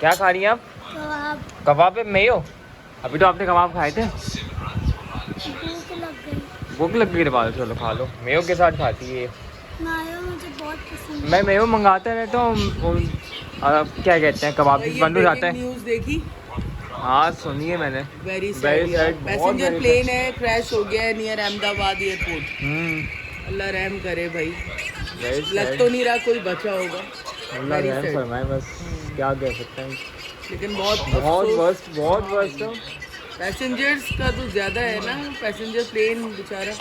क्या खा रही हैं आप? कबाब। कबाब पे मेयो? अभी तो आपने कबाब खाए थे। भूख लग गई बात, चलो खा लो। मेयो के साथ खाती है। मायो मुझे बहुत पसंद है। मैं मेयो मंगाता रहता हूँ। क्या कहते हैं, कबाब भी बंद हो जाता है। न्यूज़ देखी? हाँ सुनिए मैंने। Very Very sad, sad. बहुत पैसेंजर very प्लेन है, क्रैश हो गया है नियर अहमदाबाद एयरपोर्ट। sad। अल्लाह रहम करे भाई। Very लग sad। तो नहीं रहा कोई बचा होगा। अल्लाह Very रहम sad। फरमाए, बस क्या कह सकते हैं। लेकिन बहुत बहुत अफसोस। वर्स्ट, बहुत वर्स्ट हो। पैसेंजर्स का तो ज्यादा है ना, पैसेंजर प्लेन बेचारा।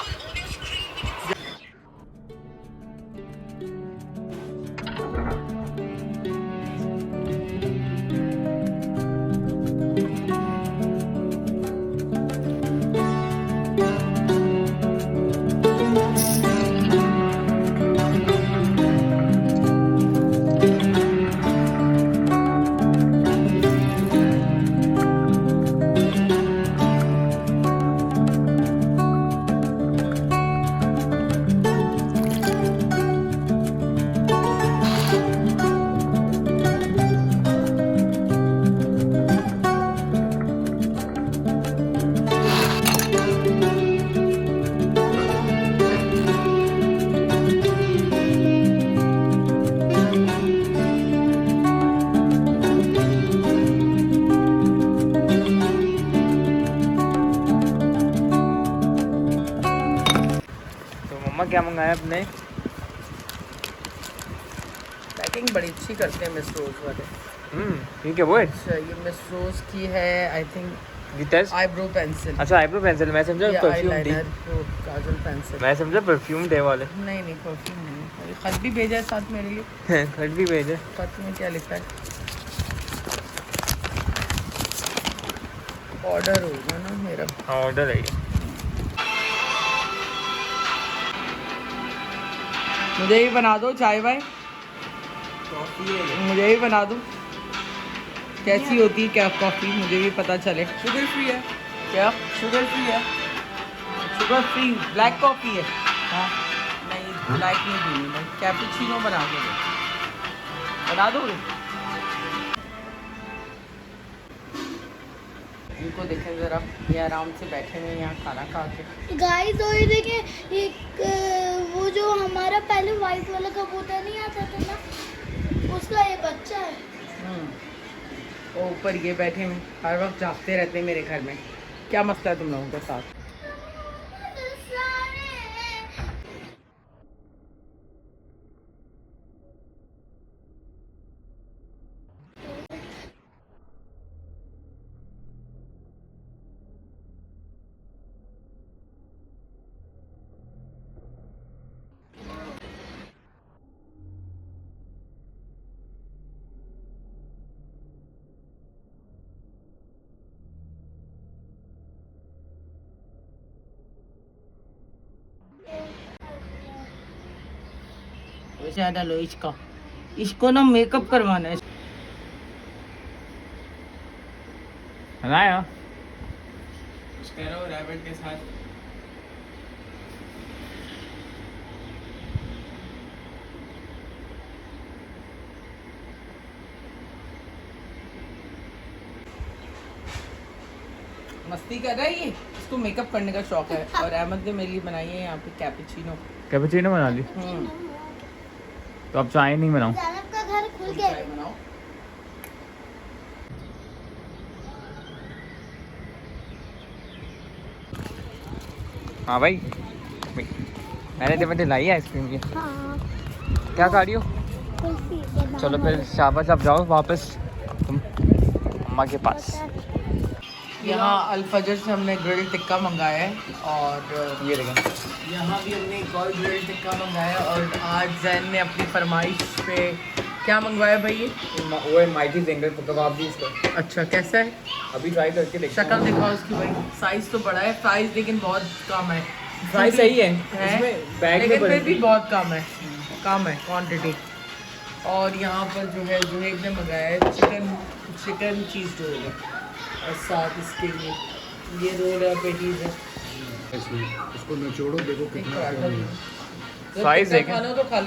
मम्मा क्या मंगाया आपने? पैकिंग बड़ी अच्छी करते हैं मिस रोज वाले। ठीक है वो है। अच्छा ये मिस रोज की है I think. Guitar? Eyebrow pencil. अच्छा आईब्रो पेंसिल, मैं समझा या परफ्यूम थी। आईलाइनर, काजल पेंसिल। मैं समझा परफ्यूम थे वाले। नहीं नहीं परफ्यूम नहीं। अरे खत भी भेजा है साथ मेरे लिए। खट भी भेजे। खत में क्या लिखा है? ऑर्डर होगा ना मेरा। हाँ ऑर्डर है ये। मुझे भी बना दो चाय भाई। मुझे भी बना दो। कैसी होती है क्या कॉफ़ी, मुझे भी पता चले। शुगर फ्री है क्या? शुगर फ्री है। शुगर फ्री ब्लैक कॉफ़ी है। हाँ नहीं ब्लैक नहीं पीनी मैं, कैपुचिनो बना के दो। बना दोगे? इनको देखें ज़रा, ये आराम से बैठे हुए यहाँ खाना खा के। गाइस और ये देखें, एक वो जो हमारा पहले वाइट वाला कबूतर नहीं आता था ना, उसका ये बच्चा है। वो ऊपर ये बैठे हैं, हर वक्त जागते रहते हैं मेरे घर में। क्या मसला है तुम लोगों के साथ? वैसे डालो इसका, इसको ना मेकअप करवाना है। बनाया स्पैरो रैबिट के साथ। मस्ती कर रहा है ये, इसको मेकअप करने का शौक है। और अहमद ने मेरे लिए बनाई है यहाँ पे कैपुचिनो। कैपुचिनो बना ली? तो अब चाय नहीं बनाऊं? ज़ैनब का घर खुल गया। चाय बनाओ। हाँ भाई, मैंने जब लाई है आइसक्रीम की। हाँ क्या खा रही हो? कुल्फी बादाम चलो फिर शाबाश, अब जाओ वापस तुम अम्मा के पास। यहाँ अल-फजर से हमने ग्रिल टिक्का मंगाया है। और ये देखें, यहाँ भी हमने एक और ग्रिल टिक्का मंगाया। और आज जैन ने अपनी फरमाइश पे क्या मंगवाया भाई? ये वो है माइटी जिंगर कबाब भी इसका। अच्छा कैसा है? अभी ट्राई करके देखते हैं। शक्ल दिखाओ उसकी भाई। साइज तो बड़ा है, प्राइस लेकिन बहुत कम है। प्राइस सही है, है इसमें बैग में लेकिन फिर भी भरी- बहुत कम है क्वांटिटी। और यहाँ पर जो है जुनेब ने मंगाया है चिकन चीज़ रोल है। और साथ इसके लिए ये रोल है, पेटीज है। इसको निचोड़ो, देखो कितना एक पराठा भी है। साइज जब देखें। खाना तो खा